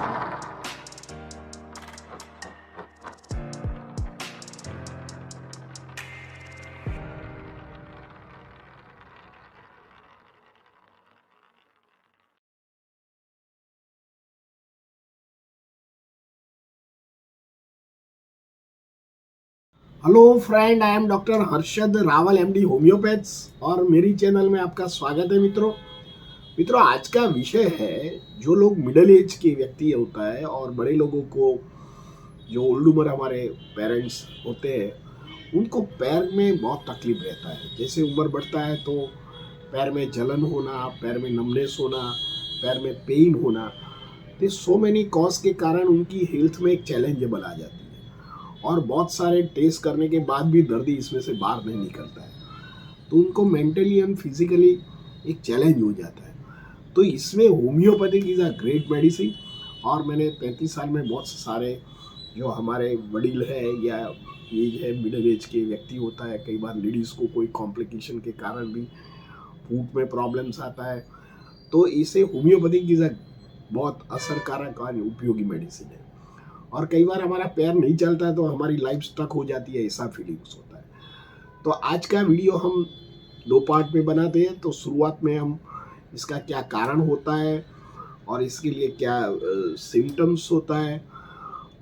Hello friend, I am doctor Harshad Rawal MD homeopaths और मेरी channel में आपका स्वागत है। मित्रों आज का विषय है जो लोग मिडिल एज के व्यक्ति होता है और बड़े लोगों को जो ओल्ड उम्र हमारे पेरेंट्स होते हैं उनको पैर में बहुत तकलीफ रहता है। जैसे उम्र बढ़ता है तो पैर में जलन होना, पैर में नमनेस होना, पैर में पेन होना, तो सो मेनी कॉज के कारण उनकी हेल्थ में एक चैलेंजेबल आ जाती है और बहुत सारे टेस्ट करने के बाद भी दर्दी इसमें से बाहर नहीं निकलता है, तो उनको मेंटली एंड फिजिकली एक चैलेंज हो जाता है। तो इसमें homeopathic is a great medicine. और मैंने 35 साल में बहुत सारे जो हमारे वडील है या एज है, मिडिल एज के व्यक्ति होता है, कई बार लेडीज़ को कोई कॉम्प्लिकेशन के कारण भी फूट में प्रॉब्लम्स आता है, तो इसे होम्योपैथिक इज़ अ बहुत असरकारक और उपयोगी मेडिसिन है। और कई बार हमारा पैर नहीं चलता है तो हमारी लाइफ स्टक हो जाती है, ऐसा फीलिंग्स होता है। तो आज का वीडियो हम 2 पार्ट में बनाते हैं। तो शुरुआत में हम इसका क्या कारण होता है और इसके लिए क्या सिम्टम्स होता है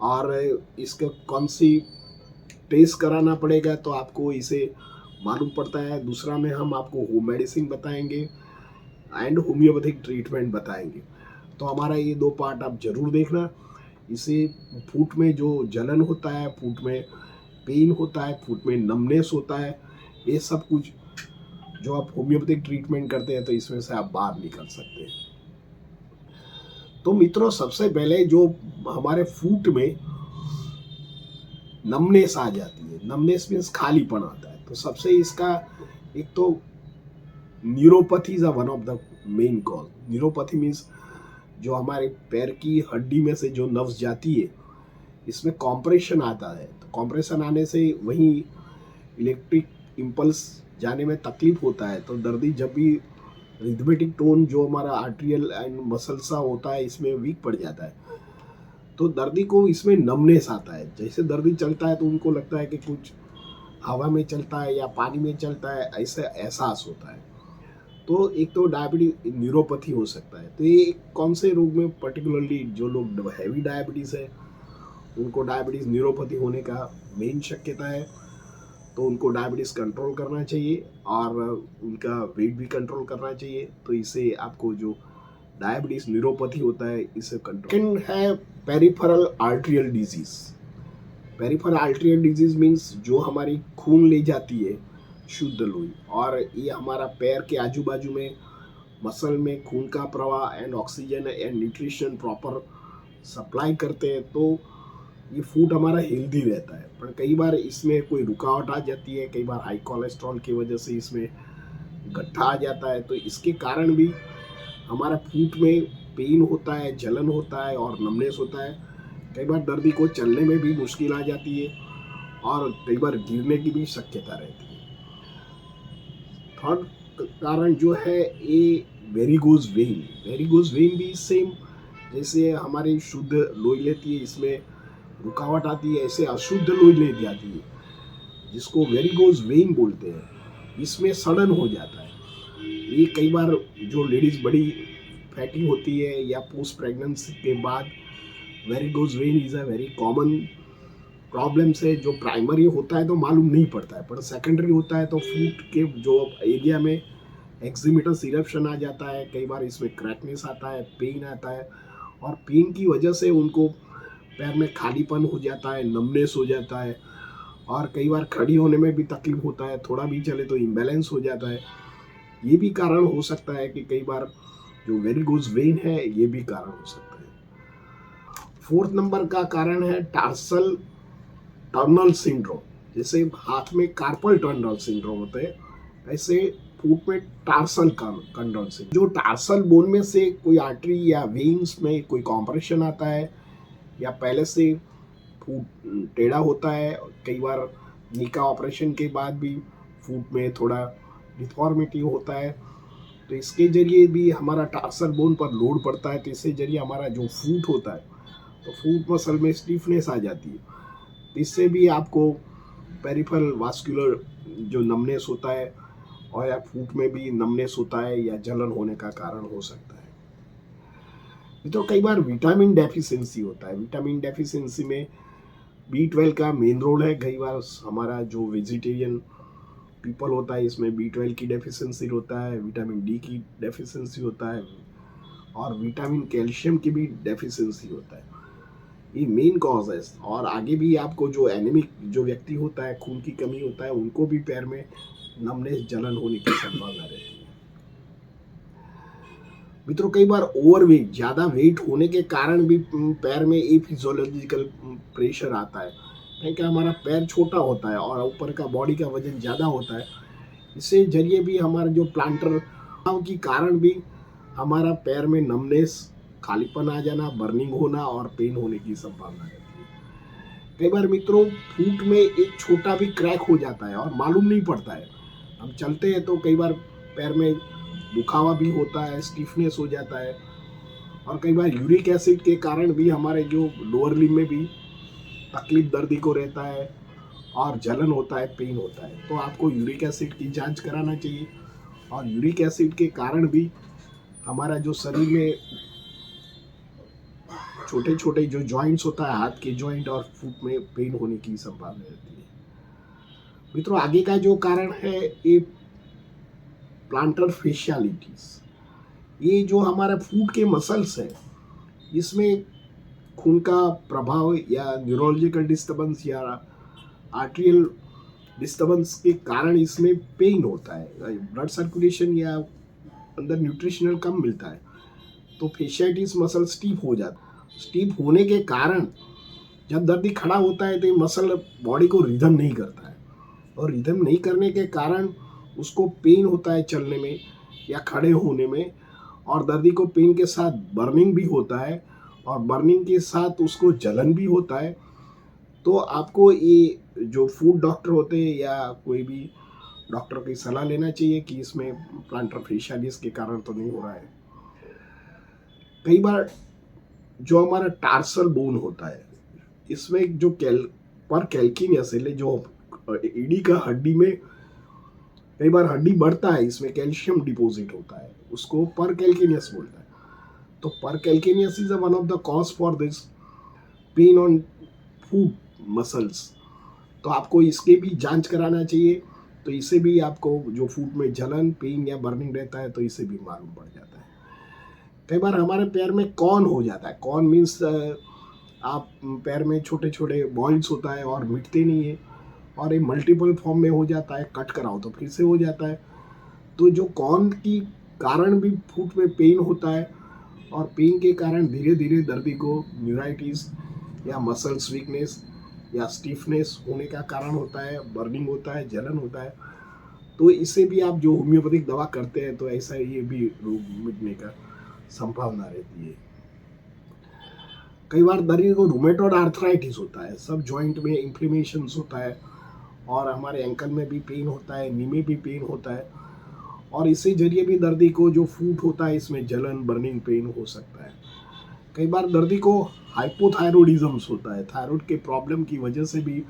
और इसका कौन सी टेस्ट कराना पड़ेगा तो आपको इसे मालूम पड़ता है। दूसरा में हम आपको होम मेडिसिन बताएंगे एंड होम्योपैथिक ट्रीटमेंट बताएंगे। तो हमारा ये 2 पार्ट आप जरूर देखना। इसे फूट में जो जलन होता है, फूट में पेन होता है, फूट में नमनेस होता है, ये सब कुछ जो आप होम्योपैथिक ट्रीटमेंट करते हैं तो इसमें से आप बाहर निकल सकते हैं। तो मित्रों सबसे पहले जो हमारे फूट में नमनेस आ जाती है, नमनेस मीन्स खालीपन आता है, तो सबसे इसका एक तो neuropathy is one of the main cause. Neuropathy means जो हमारे पैर की हड्डी में से जो नर्व्स जाती है इसमें कॉम्प्रेशन आता है, तो कॉम्प्रेशन आने से वहीं इलेक्ट्रिक इम्पल्स जाने में तकलीफ होता है। तो दर्दी जब भी रिथमेटिक टोन जो हमारा आर्ट्रियल एंड मसल सा होता है इसमें वीक पड़ जाता है, तो दर्दी को इसमें नमनेस आता है। जैसे दर्दी चलता है तो उनको लगता है कि कुछ हवा में चलता है या पानी में चलता है, ऐसा एहसास होता है। तो एक तो डायबिटीज न्यूरोपैथी हो सकता है। तो ये कौन से रोग में पर्टिकुलरली जो लोग हैवी डायबिटीज़ है उनको डायबिटीज़ न्यूरोपैथी होने का मेन शक्यता है, तो उनको डायबिटीज़ कंट्रोल करना चाहिए और उनका वेट भी कंट्रोल करना चाहिए। तो इससे आपको जो डायबिटीज़ न्यूरोपैथी होता है इसे कंट्रोल। सेकंड है peripheral arterial disease. Peripheral arterial disease means जो हमारी खून ले जाती है शुद्ध लोई, और ये हमारा पैर के आजू बाजू में मसल में खून का प्रवाह and oxygen and nutrition proper supply करते हैं, तो ये फूड हमारा हेल्दी रहता है। पर कई बार इसमें कोई रुकावट आ जाती है, कई बार हाई कोलेस्ट्रॉल की वजह से इसमें गड्ढा आ जाता है, तो इसके कारण भी हमारा फूट में पेन होता है, जलन होता है और नमनेस होता है। कई बार दर्दी को चलने में भी मुश्किल आ जाती है और कई बार गिरने की भी शक्यता रहती है। थर्ड कारण जो है ये वेरिगोज वेन। वेरिगोज वेन भी सेम, जैसे हमारी शुद्ध लोई लेती है इसमें रुकावट आती है, ऐसे अशुद्ध लोई ले जाती है जिसको वेरिगोज वेन बोलते हैं, इसमें सड़न हो जाता है। ये कई बार जो लेडीज़ बड़ी फैटी होती है या पोस्ट प्रेगनेंसी के बाद varicose vein is a very common problem से जो प्राइमरी होता है तो मालूम नहीं पड़ता है, पर सेकेंडरी होता है तो फूट के जो एरिया में एक्जिमेटस इरप्शन आ जाता है, कई बार इसमें क्रैकनेस आता है, पेन आता है, और पेन की वजह से उनको पैर में खालीपन हो जाता है, नमनेस हो जाता है, और कई बार खड़ी होने में भी तकलीफ होता है, थोड़ा भी चले तो इम्बैलेंस हो जाता है। ये भी कारण हो सकता है कि कई बार जो वेरिगोज वेन है ये भी कारण हो सकता है। फोर्थ नंबर का कारण है टार्सल टनल सिंड्रोम। जैसे हाथ में कार्पल टनल सिंड्रोम होते हैं, ऐसे फुट में टार्सल टनल सिंड्रोम। जो टार्सल बोन में से कोई आर्टरी या वेन्स में कोई कॉम्प्रेशन आता है या पहले से फूट टेढ़ा होता है, कई बार नी का ऑपरेशन के बाद भी फूट में थोड़ा डिफॉर्मिटी होता है, तो इसके जरिए भी हमारा टार्सल बोन पर लोड पड़ता है, तो इसके जरिए हमारा जो फूट होता है तो फूट मसल में स्टिफनेस आ जाती है। तो इससे भी आपको पेरिफेरल वास्कुलर जो नमनेस होता है और या फूट में भी नमनेस होता है या जलन होने का कारण हो सकता है। तो कई बार विटामिन डेफिशिएंसी होता है। विटामिन डेफिशिएंसी में B12 का मेन रोल है। कई बार हमारा जो वेजिटेरियन पीपल होता है इसमें B12 की डेफिशिएंसी होता है, विटामिन D की डेफिशिएंसी होता है और विटामिन कैल्शियम की भी डेफिशिएंसी होता है। ये मेन कॉज है। और आगे भी आपको जो एनीमिक जो व्यक्ति होता है, खून की कमी होता है, उनको भी पैर में नमनेस जलन होने की संभावना रहती है। मित्रों, कई बार ओवरवेट ज़्यादा वेट होने के कारण भी पैर में एक फिजियोलॉजिकल प्रेशर आता है, क्योंकि हमारा पैर छोटा होता है और ऊपर का बॉडी का वजन ज़्यादा होता है। इससे जरिए भी हमारा जो प्लांटर के कारण भी हमारा पैर में नमनेस, खालीपन आ जाना, बर्निंग होना और पेन होने की संभावना रहती है। कई बार मित्रों फूट में एक छोटा भी क्रैक हो जाता है और मालूम नहीं पड़ता है। हम चलते हैं तो कई बार पैर में दुखावा भी होता है, स्टिफनेस हो जाता है और कई बार यूरिक एसिड के कारण भी हमारे जो लोअर लिम्ब में भी तकलीफ दर्दी को रहता है और जलन होता है, पेन होता है। तो आपको यूरिक एसिड की जांच कराना चाहिए। और यूरिक एसिड के कारण भी हमारा जो शरीर में छोटे छोटे जो जॉइंट्स होता है, हाथ के जॉइंट और फुट में पेन होने की संभावना रहती है। मित्रों, आगे का जो कारण है ये प्लांटर फेशियालिटीज। ये जो हमारा फूट के मसल्स है, इसमें खून का प्रभाव या न्यूरोलॉजिकल डिस्टर्बेंस या आर्टेरियल डिस्टर्बेंस के कारण इसमें पेन होता है। ब्लड सर्कुलेशन या अंदर न्यूट्रिशनल कम मिलता है तो फेशियालिटीज मसल स्टीफ हो जाता है। स्टीफ होने के कारण जब दर्दी खड़ा होता है तो ये मसल बॉडी को रिदम नहीं करता है और रिदम नहीं करने के कारण उसको पेन होता है चलने में या खड़े होने में। और दर्दी को पेन के साथ बर्निंग भी होता है और बर्निंग के साथ उसको जलन भी होता है। तो आपको ये जो फूड डॉक्टर होते हैं या कोई भी डॉक्टर की सलाह लेना चाहिए कि इसमें प्लांटर फेशियालिस के कारण तो नहीं हो रहा है। कई बार जो हमारा टार्सल बोन होता है, इसमें जो पर कैल्किनियस है, जो एडी का हड्डी में कई बार हड्डी बढ़ता है, इसमें कैल्शियम डिपॉजिट होता है, उसको पर कैल्किनियस बोलता है। तो पर calcaneus is one of the cause for this pain on foot muscles. तो आपको इसके भी जांच कराना चाहिए। तो इससे भी आपको जो फूट में जलन, पेन या बर्निंग रहता है तो इससे भी मालूम पड़ जाता है। कई बार हमारे पैर में कॉर्न हो जाता है। कॉर्न मीन्स आप पैर में छोटे छोटे बॉल्स होता है और मिटते नहीं है और ये मल्टीपल फॉर्म में हो जाता है। कट कराओ तो फिर से हो जाता है। तो जो कॉर्न की कारण भी फुट में पेन होता है और पेन के कारण धीरे धीरे दर्दी को न्यूराइटिस या मसल्स वीकनेस या स्टिफनेस होने का कारण होता है, बर्निंग होता है, जलन होता है। तो इससे भी आप जो होम्योपैथिक दवा करते हैं तो ऐसा ये भी रोग मिटने का संभावना रहती है। कई बार दर्दी को रूमेटॉइड आर्थराइटिस होता है, सब जॉइंट में इन्फ्लेमेशंस होता है और हमारे एंकल में भी पेन होता है, नी में भी पेन होता है और इसी जरिए भी दर्दी को जो फूट होता है इसमें जलन, बर्निंग, पेन हो सकता है। कई बार दर्दी को हाइपोथायरॉइडिज्म होता है, थायराइड के प्रॉब्लम की वजह से भी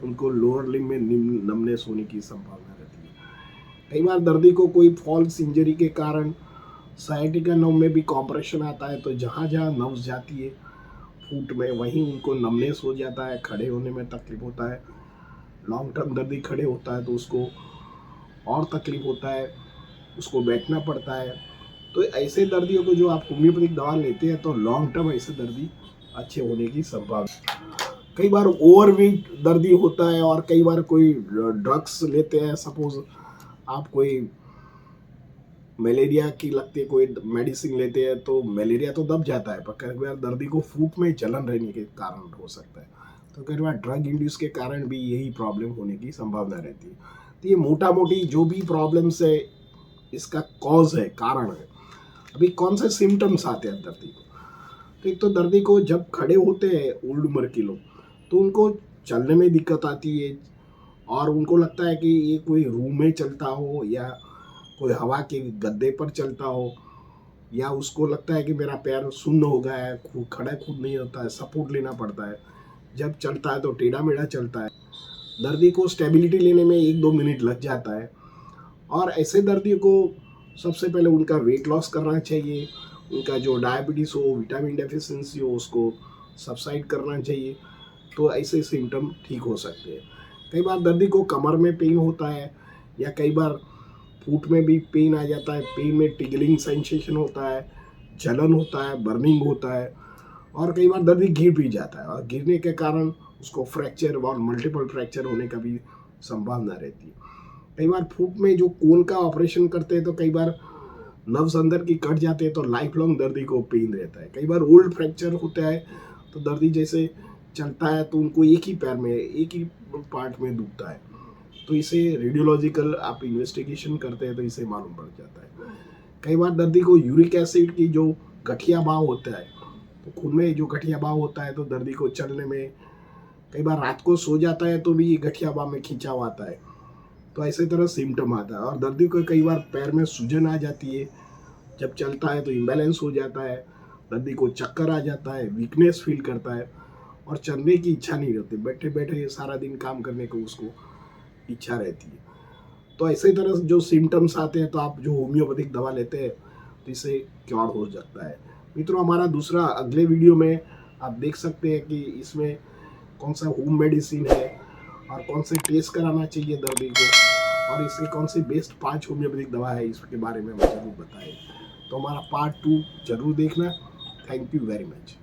उनको लोअर लिम्ब में नमनेस होने की संभावना रहती है। कई बार दर्दी को कोई फॉल्स इंजरी के कारण साइटिका नर्व में भी कॉम्प्रेशन आता है, तो जहाँ जहाँ नर्व्स जाती है फूट में वहीं उनको नमनेस हो जाता है, खड़े होने में तकलीफ होता है। लॉन्ग टर्म दर्दी खड़े होता है तो उसको और तकलीफ होता है, उसको बैठना पड़ता है। तो ऐसे दर्दियों को जो आप होम्योपैथिक दवा लेते हैं तो लॉन्ग टर्म ऐसे दर्दी अच्छे होने की संभावना। कई बार ओवरवेट दर्दी होता है और कई बार कोई ड्रग्स लेते हैं, सपोज आप कोई मलेरिया की लगती है, कोई मेडिसिन लेते हैं तो मलेरिया तो दब जाता है, पर कई बार दर्दी को फूट में जलन रहने के कारण हो सकता है। तो कई बार ड्रग इंड्यूस के कारण भी यही प्रॉब्लम होने की संभावना रहती है। तो ये मोटा मोटी जो भी प्रॉब्लम्स है इसका कॉज है, कारण है। अभी कौन से सिम्टम्स आते हैं दर्दी को? तो एक तो दर्दी को जब खड़े होते हैं ओल्ड उम्र के लोग तो उनको चलने में दिक्कत आती है और उनको लगता है कि ये कोई रूम में चलता हो या कोई हवा के गद्दे पर चलता हो, या उसको लगता है कि मेरा पैर सुन्न हो गया है, खड़ा खुद नहीं होता है, सपोर्ट लेना पड़ता है, जब चलता है तो टेढ़ा मेढ़ा चलता है, दर्दी को स्टेबिलिटी लेने में 1-2 मिनट लग जाता है। और ऐसे दर्दी को सबसे पहले उनका वेट लॉस करना चाहिए, उनका जो डायबिटीज़ हो, विटामिन डेफिशिएंसी हो, उसको सबसाइड करना चाहिए, तो ऐसे सिम्टम ठीक हो सकते हैं। कई बार दर्दी को कमर में पेन होता है, या कई बार फुट में भी पेन आ जाता है, पेन में टिगलिंग सेंसेशन होता है, जलन होता है, बर्निंग होता है, और कई बार दर्दी गिर भी जाता है, और गिरने के कारण उसको फ्रैक्चर और मल्टीपल फ्रैक्चर होने का भी संभावना रहती है। कई बार फुट में जो कोन का ऑपरेशन करते हैं तो कई बार नर्व्स अंदर की कट जाते हैं, तो लाइफ लॉन्ग दर्दी को पेन रहता है। कई बार ओल्ड फ्रैक्चर होता है तो दर्दी जैसे चलता है तो उनको एक ही पैर में, एक ही पार्ट में दुखता है, तो इसे रेडियोलॉजिकल आप इन्वेस्टिगेशन करते हैं तो इसे मालूम पड़ जाता है। कई बार दर्दी को यूरिक एसिड की जो गठिया भाव होता है, तो खून में जो गठिया भाव होता है, तो दर्दी को चलने में, कई बार रात को सो जाता है तो भी ये गठिया भाव में खिंचाव आता है, तो ऐसे तरह सिम्टम आता है। और दर्दी को कई बार पैर में सूजन आ जाती है, जब चलता है तो इम्बैलेंस हो जाता है, दर्दी को चक्कर आ जाता है, वीकनेस फील करता है, और चलने की इच्छा नहीं रहती, बैठे बैठे सारा दिन काम करने को उसको इच्छा रहती है। तो ऐसे तरह जो सिम्टम्स आते हैं तो आप जो होम्योपैथिक दवा लेते हैं तो इससे क्योर हो सकता है। मित्रों, हमारा दूसरा अगले वीडियो में आप देख सकते हैं कि इसमें कौन सा होम मेडिसिन है और कौन से टेस्ट कराना चाहिए दर्दी को, और इसके कौन सी बेस्ट 5 होम्योपैथिक दवा है, इसके बारे में हम जरूर बताएं। तो हमारा पार्ट 2 जरूर देखना। Thank you very much.